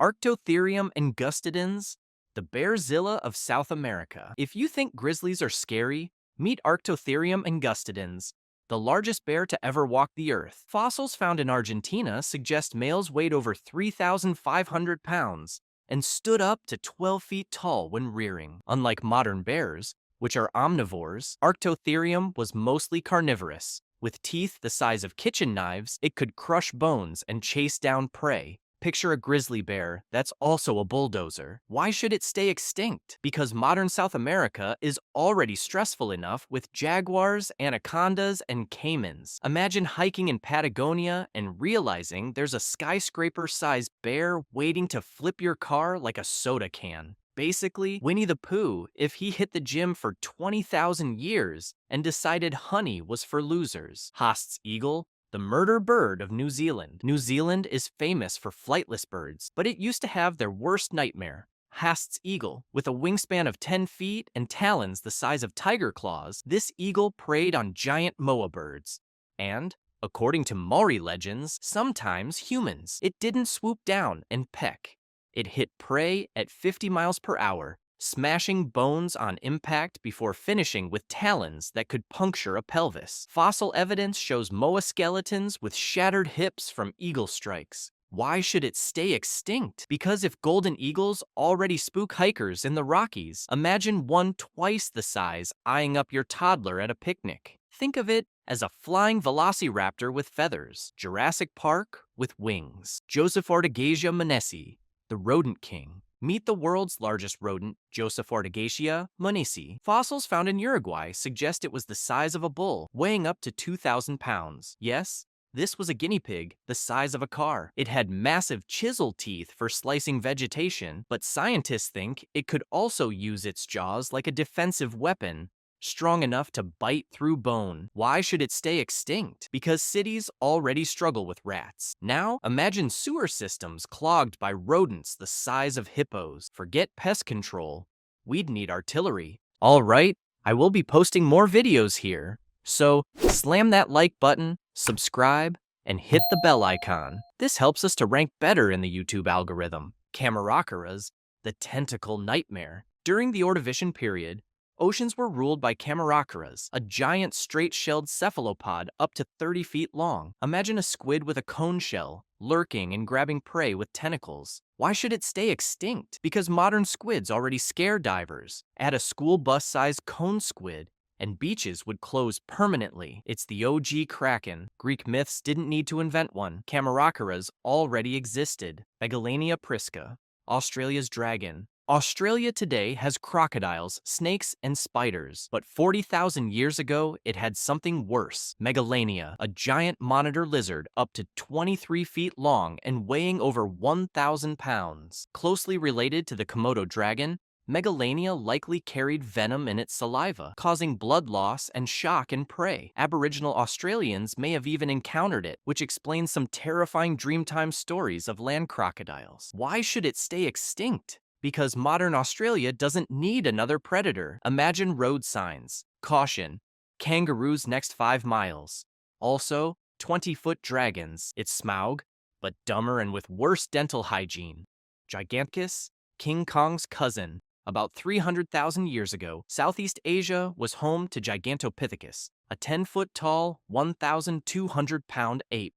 Arctotherium angustidens, the bearzilla of South America. If you think grizzlies are scary, meet Arctotherium angustidens, the largest bear to ever walk the earth. Fossils found in Argentina suggest males weighed over 3,500 pounds and stood up to 12 feet tall when rearing. Unlike modern bears, which are omnivores, Arctotherium was mostly carnivorous. With teeth the size of kitchen knives, it could crush bones and chase down prey. Picture a grizzly bear that's also a bulldozer. Why should it stay extinct? Because modern South America is already stressful enough with jaguars, anacondas, and caimans. Imagine hiking in Patagonia and realizing there's a skyscraper-sized bear waiting to flip your car like a soda can. Basically, Winnie the Pooh if he hit the gym for 20,000 years and decided honey was for losers. Haast's eagle, the murder bird of New Zealand. New Zealand is famous for flightless birds, but it used to have their worst nightmare. Haast's eagle. With a wingspan of 10 feet and talons the size of tiger claws, this eagle preyed on giant moa birds. And, according to Maori legends, sometimes humans. It didn't swoop down and peck. It hit prey at 50 miles per hour, smashing bones on impact before finishing with talons that could puncture a pelvis. Fossil evidence shows moa skeletons with shattered hips from eagle strikes. Why should it stay extinct? Because if golden eagles already spook hikers in the Rockies, imagine one twice the size eyeing up your toddler at a picnic. Think of it as a flying velociraptor with feathers, Jurassic Park with wings. Joseph Ortegacia monesi, the rodent king. Meet the world's largest rodent, Joseph Ortegacia monesi. Fossils found in Uruguay suggest it was the size of a bull, weighing up to 2,000 pounds. Yes, this was a guinea pig the size of a car. It had massive chisel teeth for slicing vegetation, but scientists think it could also use its jaws like a defensive weapon, strong enough to bite through bone. Why should it stay extinct? Because cities already struggle with rats. Now, imagine sewer systems clogged by rodents the size of hippos. Forget pest control. We'd need artillery. All right, I will be posting more videos here. So, slam that like button, subscribe, and hit the bell icon. This helps us to rank better in the YouTube algorithm. Camaracaras, the tentacle nightmare. During the Ordovician period, oceans were ruled by camaracaras, a giant straight-shelled cephalopod up to 30 feet long. Imagine a squid with a cone shell, lurking and grabbing prey with tentacles. Why should it stay extinct? Because modern squids already scare divers. Add a school bus-sized cone squid, and beaches would close permanently. It's the OG kraken. Greek myths didn't need to invent one. Camaracaras already existed. Megalania prisca, Australia's dragon. Australia today has crocodiles, snakes, and spiders, but 40,000 years ago, it had something worse. Megalania, a giant monitor lizard up to 23 feet long and weighing over 1,000 pounds. Closely related to the Komodo dragon, Megalania likely carried venom in its saliva, causing blood loss and shock in prey. Aboriginal Australians may have even encountered it, which explains some terrifying Dreamtime stories of land crocodiles. Why should it stay extinct? Because modern Australia doesn't need another predator. Imagine road signs. Caution, kangaroos next 5 miles. Also, 20-foot dragons. It's Smaug, but dumber and with worse dental hygiene. Giganticus, King Kong's cousin. About 300,000 years ago, Southeast Asia was home to Gigantopithecus, a 10-foot-tall, 1,200-pound ape.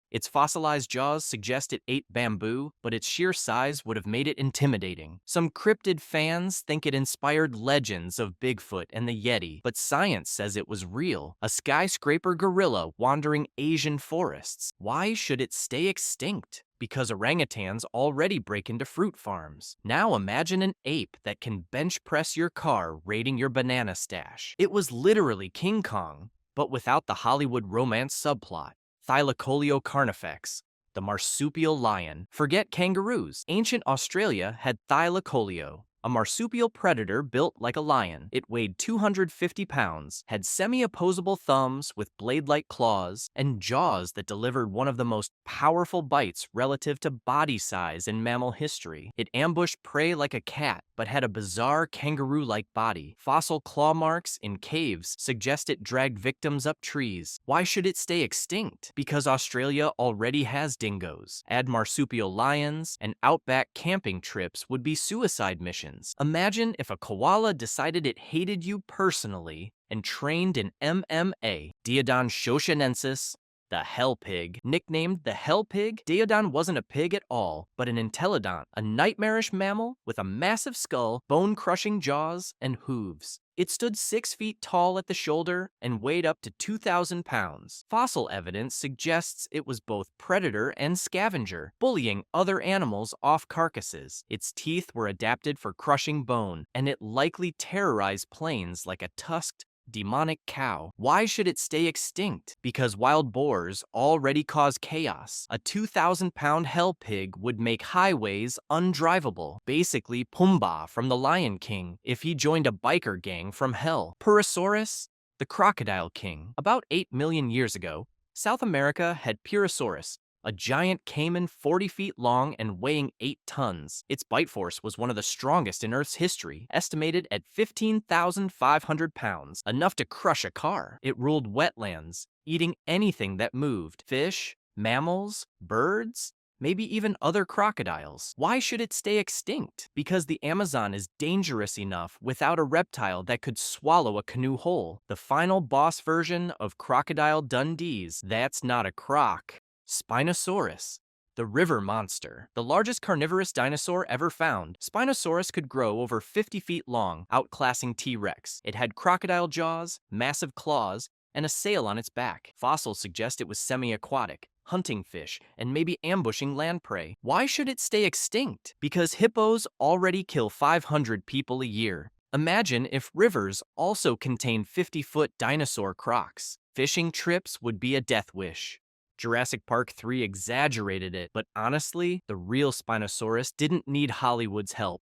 Its fossilized jaws suggest it ate bamboo, but its sheer size would have made it intimidating. Some cryptid fans think it inspired legends of Bigfoot and the Yeti, but science says it was real, a skyscraper gorilla wandering Asian forests. Why should it stay extinct? Because orangutans already break into fruit farms. Now imagine an ape that can bench press your car raiding your banana stash. It was literally King Kong, but without the Hollywood romance subplot. Thylacoleo carnifex, the marsupial lion. Forget kangaroos. Ancient Australia had Thylacoleo, a marsupial predator built like a lion. It weighed 250 pounds, had semi-opposable thumbs with blade-like claws, and jaws that delivered one of the most powerful bites relative to body size in mammal history. It ambushed prey like a cat, but had a bizarre kangaroo-like body. Fossil claw marks in caves suggest it dragged victims up trees. Why should it stay extinct? Because Australia already has dingoes. Add marsupial lions, and outback camping trips would be suicide missions. Imagine if a koala decided it hated you personally and trained in MMA. Diodon shoshanensis, the hell pig. Nicknamed the hell pig, Diodon wasn't a pig at all, but an intelodont, a nightmarish mammal with a massive skull, bone-crushing jaws, and hooves. It stood 6 feet tall at the shoulder and weighed up to 2,000 pounds. Fossil evidence suggests it was both predator and scavenger, bullying other animals off carcasses. Its teeth were adapted for crushing bone, and it likely terrorized plains like a tusked, demonic cow. Why should it stay extinct? Because wild boars already cause chaos. A 2,000-pound hell pig would make highways undrivable. Basically Pumbaa from The Lion King if he joined a biker gang from hell. Purosaurus, the crocodile king. About 8 million years ago, South America had Purosaurus, a giant caiman 40 feet long and weighing 8 tons. Its bite force was one of the strongest in Earth's history, estimated at 15,500 pounds, enough to crush a car. It ruled wetlands, eating anything that moved: fish, mammals, birds, maybe even other crocodiles. Why should it stay extinct? Because the Amazon is dangerous enough without a reptile that could swallow a canoe whole. The final boss version of Crocodile Dundee's That's Not a Croc. Spinosaurus, the river monster. The largest carnivorous dinosaur ever found, Spinosaurus could grow over 50 feet long, outclassing T-Rex. It had crocodile jaws, massive claws, and a sail on its back. Fossils suggest it was semi-aquatic, hunting fish, and maybe ambushing land prey. Why should it stay extinct? Because hippos already kill 500 people a year. Imagine if rivers also contained 50-foot dinosaur crocs. Fishing trips would be a death wish. Jurassic Park 3 exaggerated it, but honestly, the real Spinosaurus didn't need Hollywood's help.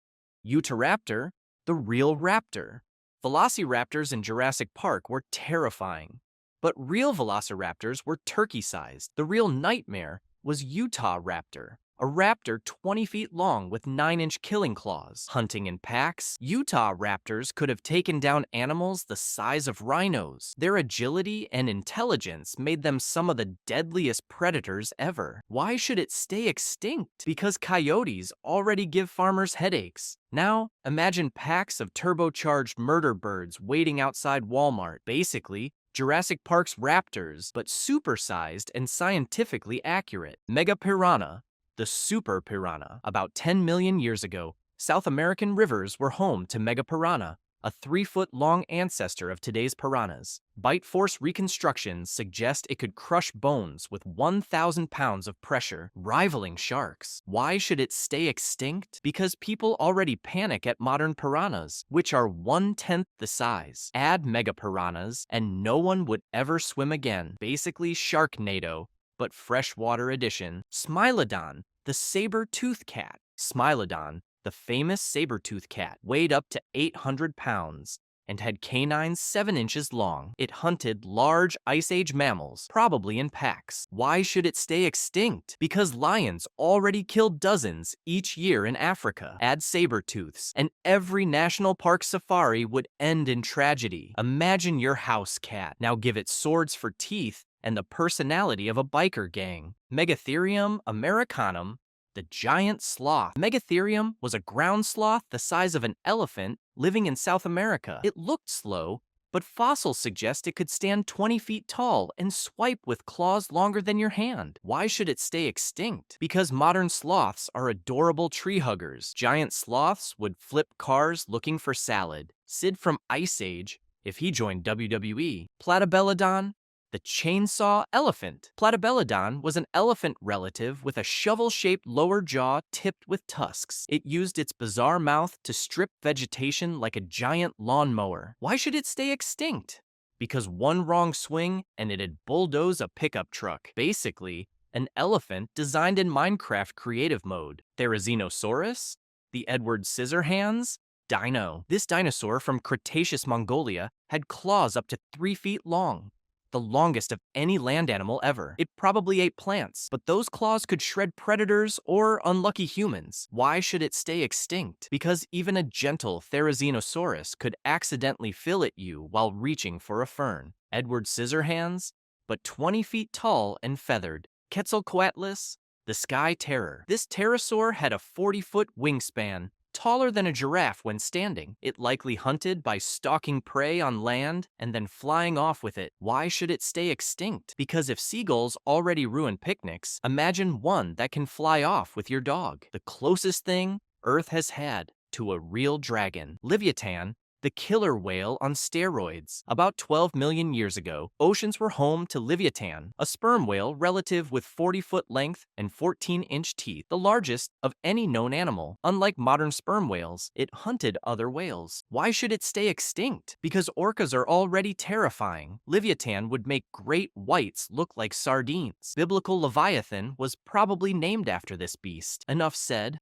Utahraptor, the real raptor. Velociraptors in Jurassic Park were terrifying, but real velociraptors were turkey-sized. The real nightmare was Utahraptor, a raptor 20 feet long with 9-inch killing claws. Hunting in packs, Utahraptors could have taken down animals the size of rhinos. Their agility and intelligence made them some of the deadliest predators ever. Why should it stay extinct? Because coyotes already give farmers headaches. Now, imagine packs of turbocharged murder birds waiting outside Walmart. Basically, Jurassic Park's raptors, but supersized and scientifically accurate. Mega piranha, the super piranha. About 10 million years ago, South American rivers were home to mega piranha, a 3-foot-long ancestor of today's piranhas. Bite force reconstructions suggest it could crush bones with 1,000 pounds of pressure, rivaling sharks. Why should it stay extinct? Because people already panic at modern piranhas, which are 1/10 the size. Add mega piranhas, and no one would ever swim again. Basically Sharknado, but freshwater edition. Smilodon, the saber-toothed cat. Smilodon, the famous saber-toothed cat, weighed up to 800 pounds and had canines 7 inches long. It hunted large Ice Age mammals, probably in packs. Why should it stay extinct? Because lions already killed dozens each year in Africa. Add saber-tooths, and every national park safari would end in tragedy. Imagine your house cat. Now give it swords for teeth and the personality of a biker gang. Megatherium americanum, the giant sloth. Megatherium was a ground sloth the size of an elephant living in South America. It looked slow, but fossils suggest it could stand 20 feet tall and swipe with claws longer than your hand. Why should it stay extinct? Because modern sloths are adorable tree huggers. Giant sloths would flip cars looking for salad. Sid from Ice Age, if he joined WWE. Platybelodon, the chainsaw elephant. Platybelodon was an elephant relative with a shovel-shaped lower jaw tipped with tusks. It used its bizarre mouth to strip vegetation like a giant lawnmower. Why should it stay extinct? Because one wrong swing and it'd bulldoze a pickup truck. Basically, an elephant designed in Minecraft creative mode. Therizinosaurus, the Edward Scissorhands, Dino. This dinosaur from Cretaceous Mongolia had claws up to 3 feet long, the longest of any land animal ever. It probably ate plants, but those claws could shred predators or unlucky humans. Why should it stay extinct? Because even a gentle Therizinosaurus could accidentally fill at you while reaching for a fern. Edward Scissorhands, but 20 feet tall and feathered. Quetzalcoatlus, the sky terror. This pterosaur had a 40-foot wingspan, taller than a giraffe when standing. It likely hunted by stalking prey on land and then flying off with it. Why should it stay extinct? Because if seagulls already ruin picnics, imagine one that can fly off with your dog. The closest thing Earth has had to a real dragon. Leviathan, the killer whale on steroids. About 12 million years ago, oceans were home to Leviathan, a sperm whale relative with 40-foot length and 14-inch teeth, the largest of any known animal. Unlike modern sperm whales, it hunted other whales. Why should it stay extinct? Because orcas are already terrifying. Leviathan would make great whites look like sardines. Biblical Leviathan was probably named after this beast. Enough said.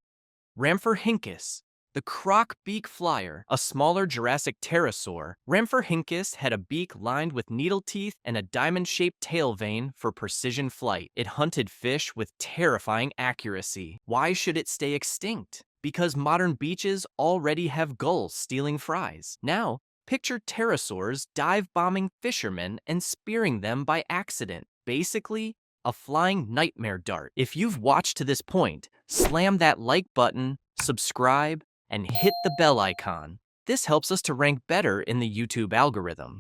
Rhamphorhynchus, the croc beak flyer, a smaller Jurassic pterosaur. Rhamphorhynchus had a beak lined with needle teeth and a diamond-shaped tail vein for precision flight. It hunted fish with terrifying accuracy. Why should it stay extinct? Because modern beaches already have gulls stealing fries. Now, picture pterosaurs dive-bombing fishermen and spearing them by accident. Basically, a flying nightmare dart. If you've watched to this point, slam that like button, subscribe, and hit the bell icon. This helps us to rank better in the YouTube algorithm.